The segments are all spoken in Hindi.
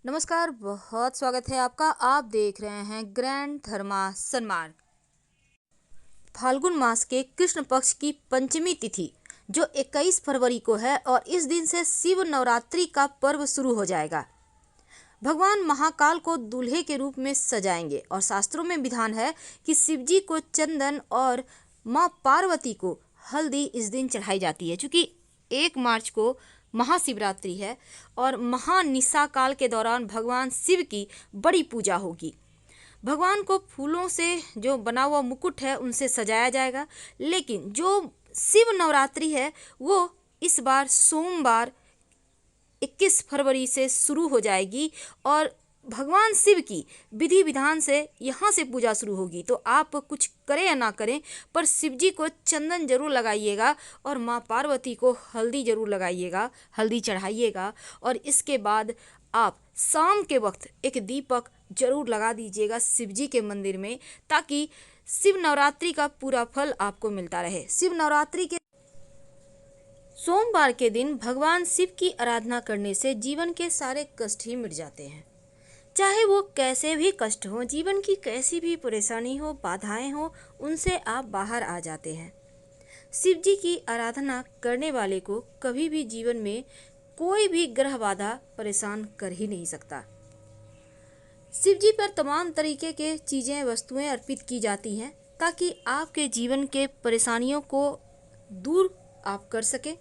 नमस्कार, बहुत स्वागत है आपका। आप देख रहे हैं ग्रैंड धर्मा सन्मान। फाल्गुन मास के कृष्ण पक्ष की पंचमी तिथि जो 21 फरवरी को है और इस दिन से शिव नवरात्रि का पर्व शुरू हो जाएगा। भगवान महाकाल को दूल्हे के रूप में सजाएंगे और शास्त्रों में विधान है कि शिव जी को चंदन और माँ पार्वती को हल्दी इस दिन चढ़ाई जाती है। चूँकि 1 मार्च को महाशिवरात्रि है और महानिशा काल के दौरान भगवान शिव की बड़ी पूजा होगी। भगवान को फूलों से जो बना हुआ मुकुट है उनसे सजाया जाएगा, लेकिन जो शिव नवरात्रि है वो इस बार सोमवार 21 फरवरी से शुरू हो जाएगी और भगवान शिव की विधि विधान से यहाँ से पूजा शुरू होगी। तो आप कुछ करें या ना करें पर शिव जी को चंदन जरूर लगाइएगा और माँ पार्वती को हल्दी जरूर लगाइएगा, हल्दी चढ़ाइएगा। और इसके बाद आप शाम के वक्त एक दीपक जरूर लगा दीजिएगा शिव जी के मंदिर में, ताकि शिव नवरात्रि का पूरा फल आपको मिलता रहे। शिव नवरात्रि के सोमवार के दिन भगवान शिव की आराधना करने से जीवन के सारे कष्ट ही मिट जाते हैं। चाहे वो कैसे भी कष्ट हो, जीवन की कैसी भी परेशानी हो, बाधाएं हो, उनसे आप बाहर आ जाते हैं। शिव जी की आराधना करने वाले को कभी भी जीवन में कोई भी ग्रह बाधा परेशान कर ही नहीं सकता। शिव जी पर तमाम तरीके के चीज़ें, वस्तुएं अर्पित की जाती हैं ताकि आपके जीवन के परेशानियों को दूर आप कर सकें।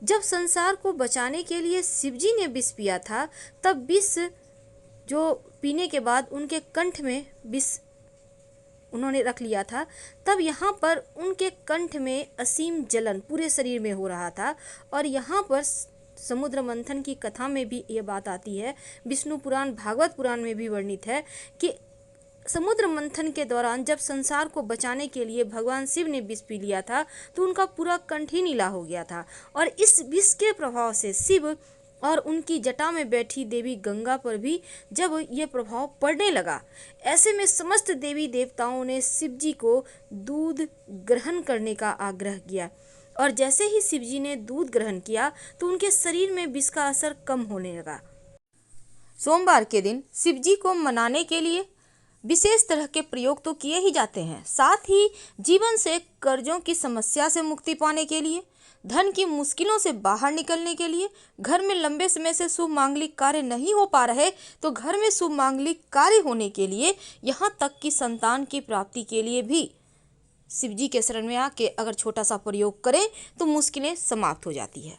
जब संसार को बचाने के लिए शिव जी ने विष पिया था, तब विष जो पीने के बाद उनके कंठ में विष उन्होंने रख लिया था, तब यहाँ पर उनके कंठ में असीम जलन पूरे शरीर में हो रहा था। और यहाँ पर समुद्र मंथन की कथा में भी ये बात आती है, विष्णु पुराण, भागवत पुराण में भी वर्णित है कि समुद्र मंथन के दौरान जब संसार को बचाने के लिए भगवान शिव ने विष पी लिया था तो उनका पूरा कंठ ही नीला हो गया था। और इस विष के प्रभाव से शिव और उनकी जटा में बैठी देवी गंगा पर भी जब ये प्रभाव पड़ने लगा, ऐसे में समस्त देवी देवताओं ने शिव जी को दूध ग्रहण करने का आग्रह किया। और जैसे ही शिव जी ने दूध ग्रहण किया तो उनके शरीर में विष का असर कम होने लगा। सोमवार के दिन शिव जी को मनाने के लिए विशेष तरह के प्रयोग तो किए ही जाते हैं। साथ ही जीवन से कर्जों की समस्या से मुक्ति पाने के लिए, धन की मुश्किलों से बाहर निकलने के लिए, घर में लंबे समय से शुभ मांगलिक कार्य नहीं हो पा रहे तो घर में शुभ मांगलिक कार्य होने के लिए, यहाँ तक कि संतान की प्राप्ति के लिए भी शिव जी के शरण में आके अगर छोटा सा प्रयोग करें तो मुश्किलें समाप्त हो जाती है।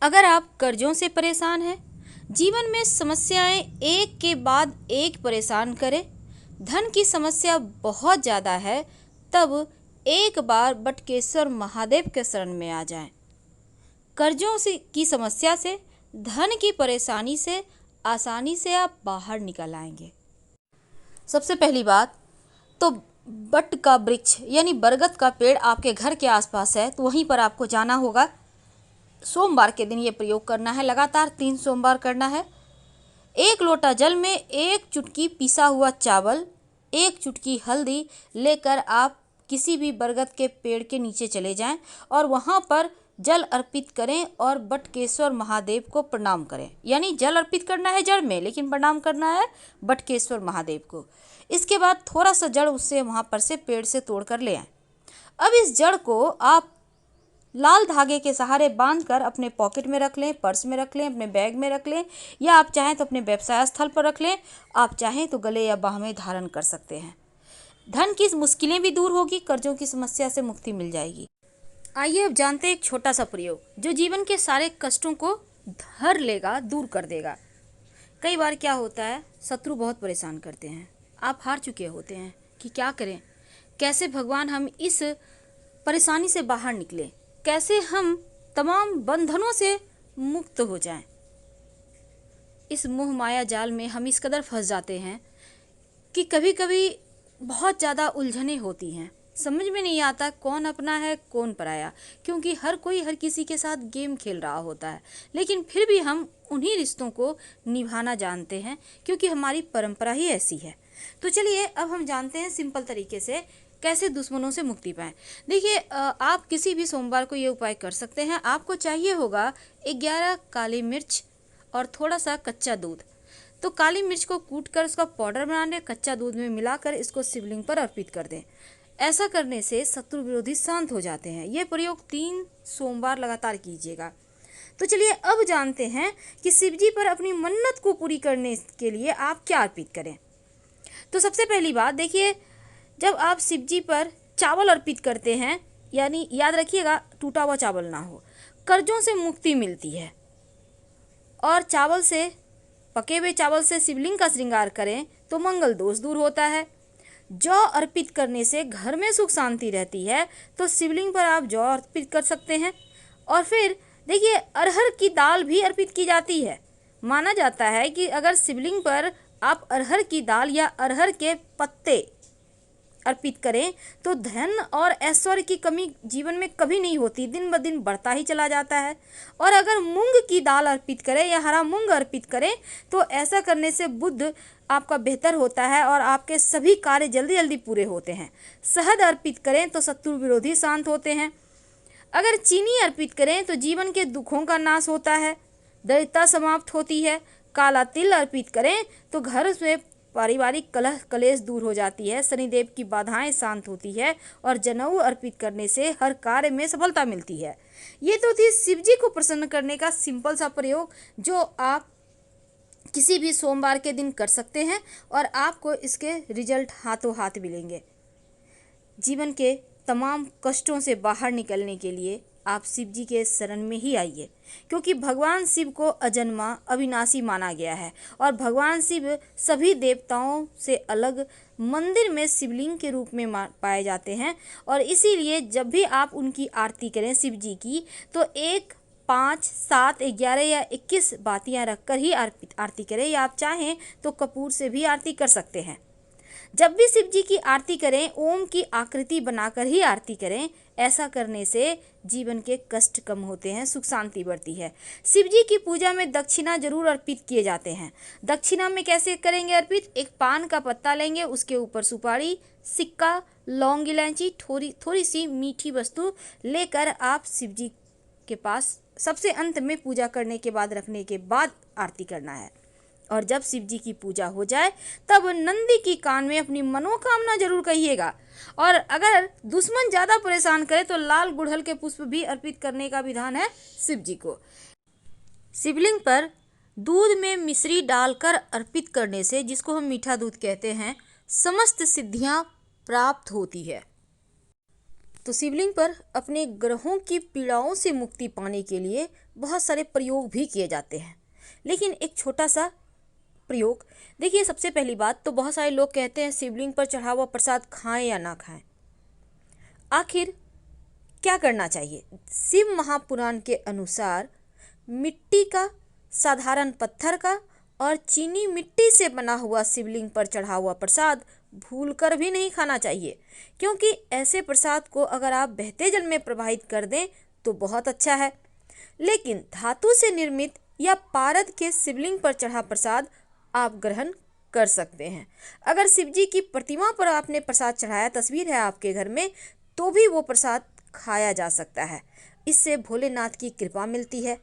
अगर आप कर्जों से परेशान हैं, जीवन में समस्याएं एक के बाद एक परेशान करें, धन की समस्या बहुत ज़्यादा है, तब एक बार बटकेश्वर महादेव के शरण में आ जाएं। कर्जों से की समस्या से, धन की परेशानी से आसानी से आप बाहर निकल आएंगे। सबसे पहली बात तो बट का वृक्ष यानी बरगद का पेड़ आपके घर के आसपास है तो वहीं पर आपको जाना होगा। सोमवार के दिन ये प्रयोग करना है, लगातार 3 सोमवार करना है। 1 लोटा जल में 1 चुटकी पिसा हुआ चावल, 1 चुटकी हल्दी लेकर आप किसी भी बरगद के पेड़ के नीचे चले जाएं और वहां पर जल अर्पित करें और बटकेश्वर महादेव को प्रणाम करें। यानी जल अर्पित करना है जड़ में, लेकिन प्रणाम करना है बटकेश्वर महादेव को। इसके बाद थोड़ा सा जड़ उससे वहां पर से पेड़ से तोड़ कर ले आए। अब इस जड़ को आप लाल धागे के सहारे बांधकर अपने पॉकेट में रख लें, पर्स में रख लें, अपने बैग में रख लें, या आप चाहें तो अपने व्यवसाय स्थल पर रख लें। आप चाहें तो गले या बाह में धारण कर सकते हैं। धन की मुश्किलें भी दूर होगी, कर्जों की समस्या से मुक्ति मिल जाएगी। आइए अब जानते हैं एक छोटा सा प्रयोग जो जीवन के सारे कष्टों को धर लेगा, दूर कर देगा। कई बार क्या होता है, शत्रु बहुत परेशान करते हैं, आप हार चुके होते हैं कि क्या करें, कैसे भगवान हम इस परेशानी से बाहर निकलें, कैसे हम तमाम बंधनों से मुक्त हो जाएं। इस मोह माया जाल में हम इस कदर फंस जाते हैं कि कभी कभी बहुत ज़्यादा उलझनें होती हैं, समझ में नहीं आता कौन अपना है कौन पराया, क्योंकि हर कोई हर किसी के साथ गेम खेल रहा होता है। लेकिन फिर भी हम उन्हीं रिश्तों को निभाना जानते हैं क्योंकि हमारी परंपरा ही ऐसी है। तो चलिए अब हम जानते हैं सिंपल तरीके से कैसे दुश्मनों से मुक्ति पाएं। देखिए, आप किसी भी सोमवार को ये उपाय कर सकते हैं। आपको चाहिए होगा 11 काली मिर्च और थोड़ा सा कच्चा दूध। तो काली मिर्च को कूटकर उसका पाउडर बना लें, कच्चा दूध में मिलाकर इसको शिवलिंग पर अर्पित कर दें। ऐसा करने से शत्रु विरोधी शांत हो जाते हैं। ये प्रयोग 3 सोमवार लगातार कीजिएगा। तो चलिए अब जानते हैं कि शिव जी पर अपनी मन्नत को पूरी करने के लिए आप क्या अर्पित करें। तो सबसे पहली बात देखिए, जब आप शिव जी पर चावल अर्पित करते हैं, यानी याद रखिएगा टूटा हुआ चावल ना हो, कर्जों से मुक्ति मिलती है। और पके हुए चावल से शिवलिंग का श्रृंगार करें तो मंगल दोष दूर होता है। जौ अर्पित करने से घर में सुख शांति रहती है, तो शिवलिंग पर आप जौ अर्पित कर सकते हैं। और फिर देखिए, अरहर की दाल भी अर्पित की जाती है। माना जाता है कि अगर शिवलिंग पर आप अरहर की दाल या अरहर के पत्ते अर्पित करें तो धन और ऐश्वर्य की कमी जीवन में कभी नहीं होती, दिन ब दिन बढ़ता ही चला जाता है। और अगर मूंग की दाल अर्पित करें या हरा मूंग अर्पित करें तो ऐसा करने से बुद्ध आपका बेहतर होता है और आपके सभी कार्य जल्दी जल्दी पूरे होते हैं। शहद अर्पित करें तो शत्रु विरोधी शांत होते हैं। अगर चीनी अर्पित करें तो जीवन के दुखों का नाश होता है, दरिद्रता समाप्त होती है। काला तिल अर्पित करें तो घर में पारिवारिक कलह कलेश दूर हो जाती है, शनिदेव की बाधाएं शांत होती है और जनेऊ अर्पित करने से हर कार्य में सफलता मिलती है। ये तो थी शिव जी को प्रसन्न करने का सिंपल सा प्रयोग, जो आप किसी भी सोमवार के दिन कर सकते हैं और आपको इसके रिजल्ट हाथों हाथ मिलेंगे। जीवन के तमाम कष्टों से बाहर निकलने के लिए आप शिव जी के शरण में ही आइए, क्योंकि भगवान शिव को अजन्मा अविनाशी माना गया है और भगवान शिव सभी देवताओं से अलग मंदिर में शिवलिंग के रूप में पाए जाते हैं। और इसीलिए जब भी आप उनकी आरती करें शिव जी की, तो 1, 5, 7, 11 या 21 बातियां रखकर ही आरती करें, या आप चाहें तो कपूर से भी आरती कर सकते हैं। जब भी शिव जी की आरती करें ओम की आकृति बनाकर ही आरती करें। ऐसा करने से जीवन के कष्ट कम होते हैं, सुख शांति बढ़ती है। शिव जी की पूजा में दक्षिणा जरूर अर्पित किए जाते हैं। दक्षिणा में कैसे करेंगे अर्पित? एक पान का पत्ता लेंगे, उसके ऊपर सुपारी, सिक्का, लौंग, इलायची, थोड़ी सी मीठी वस्तु लेकर आप शिव जी के पास सबसे अंत में पूजा करने के बाद रखने के बाद आरती करना है। और जब शिव जी की पूजा हो जाए तब नंदी की कान में अपनी मनोकामना जरूर कहिएगा। और अगर दुश्मन ज़्यादा परेशान करे तो लाल गुड़हल के पुष्प भी अर्पित करने का विधान है शिव जी को। शिवलिंग पर दूध में मिश्री डालकर अर्पित करने से, जिसको हम मीठा दूध कहते हैं, समस्त सिद्धियां प्राप्त होती है। तो शिवलिंग पर अपने ग्रहों की पीड़ाओं से मुक्ति पाने के लिए बहुत सारे प्रयोग भी किए जाते हैं, लेकिन एक छोटा सा प्रयोग देखिए। सबसे पहली बात तो बहुत सारे लोग कहते हैं शिवलिंग पर चढ़ा हुआ प्रसाद खाएं या ना खाएं। आखिर क्या करना चाहिए? शिव महापुराण के अनुसार मिट्टी का, साधारण पत्थर का और चीनी मिट्टी से बना हुआ शिवलिंग पर चढ़ा हुआ प्रसाद भूलकर भी नहीं खाना चाहिए, क्योंकि ऐसे प्रसाद को अगर आप बहते जल में प्रवाहित कर दें तो बहुत अच्छा है। लेकिन धातु से निर्मित या पारद के शिवलिंग पर चढ़ा प्रसाद आप ग्रहण कर सकते हैं। अगर शिव जी की प्रतिमा पर आपने प्रसाद चढ़ाया, तस्वीर है आपके घर में, तो भी वो प्रसाद खाया जा सकता है। इससे भोलेनाथ की कृपा मिलती है।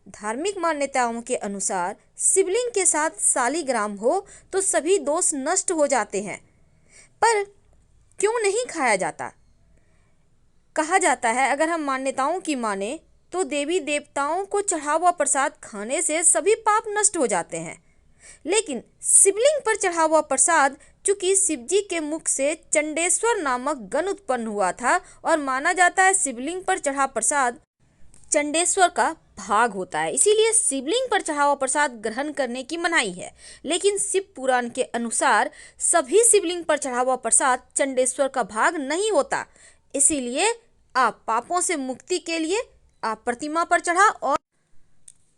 धार्मिक मान्यताओं के अनुसार शिवलिंग के साथ शालिग्राम हो तो सभी दोष नष्ट हो जाते हैं। पर क्यों नहीं खाया जाता? कहा जाता है अगर हम मान्यताओं की माने तो देवी देवताओं को चढ़ा हुआ प्रसाद खाने से सभी पाप नष्ट हो जाते हैं। लेकिन शिवलिंग पर चढ़ा हुआ प्रसाद, चूंकि शिव जी के मुख से चंडेश्वर नामक गण उत्पन्न हुआ था और माना जाता है शिवलिंग पर चढ़ा प्रसाद चंडेश्वर का भाग होता है, इसीलिए शिवलिंग पर चढ़ा हुआ प्रसाद ग्रहण करने की मनाही है। लेकिन शिव पुराण के अनुसार सभी शिवलिंग पर चढ़ा हुआ प्रसाद चंडेश्वर का भाग नहीं होता। इसीलिए आप पापों से मुक्ति के लिए आप प्रतिमा पर चढ़ा और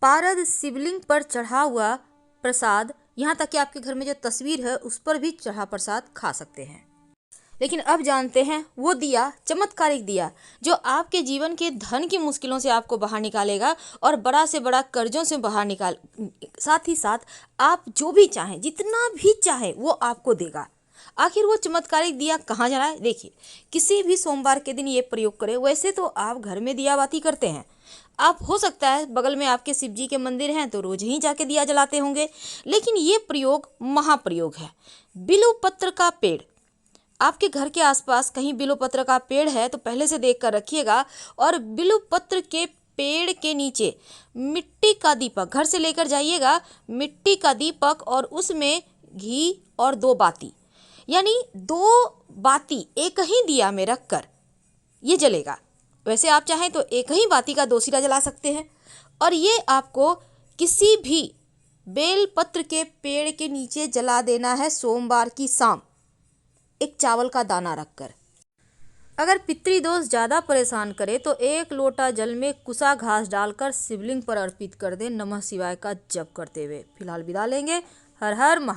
पारद शिवलिंग पर चढ़ा हुआ प्रसाद, यहाँ तक कि आपके घर में जो तस्वीर है उस पर भी चढ़ा प्रसाद खा सकते हैं। लेकिन अब जानते हैं वो दिया, चमत्कारिक दिया, जो आपके जीवन के धन की मुश्किलों से आपको बाहर निकालेगा और बड़ा से बड़ा कर्जों से बाहर साथ ही साथ आप जो भी चाहें, जितना भी चाहें वो आपको देगा। आखिर वो चमत्कारिक दिया कहाँ जलाए? देखिए, किसी भी सोमवार के दिन ये प्रयोग करें। वैसे तो आप घर में दिया बाती करते हैं, आप हो सकता है बगल में आपके शिव जी के मंदिर हैं तो रोज ही जाके दिया जलाते होंगे, लेकिन ये प्रयोग महाप्रयोग है। बिल्व पत्र का पेड़, आपके घर के आसपास कहीं बिल्व पत्र का पेड़ है तो पहले से देख कर रखिएगा, और बिल्व पत्र के पेड़ के नीचे मिट्टी का दीपक घर से लेकर जाइएगा, मिट्टी का दीपक, और उसमें घी और 2 बाती, यानी 2 बाती एक ही दिया में रखकर ये जलेगा। वैसे आप चाहें तो एक ही बाती का 2 सिरा जला सकते हैं, और ये आपको किसी भी बेल पत्र के पेड़ के नीचे जला देना है सोमवार की शाम, एक चावल का दाना रखकर। अगर पितृदोष ज़्यादा परेशान करे तो 1 लोटा जल में कुसा घास डालकर शिवलिंग पर अर्पित कर दें, नमः शिवाय का जप करते हुए। फिलहाल विदा लेंगे। हर हर महा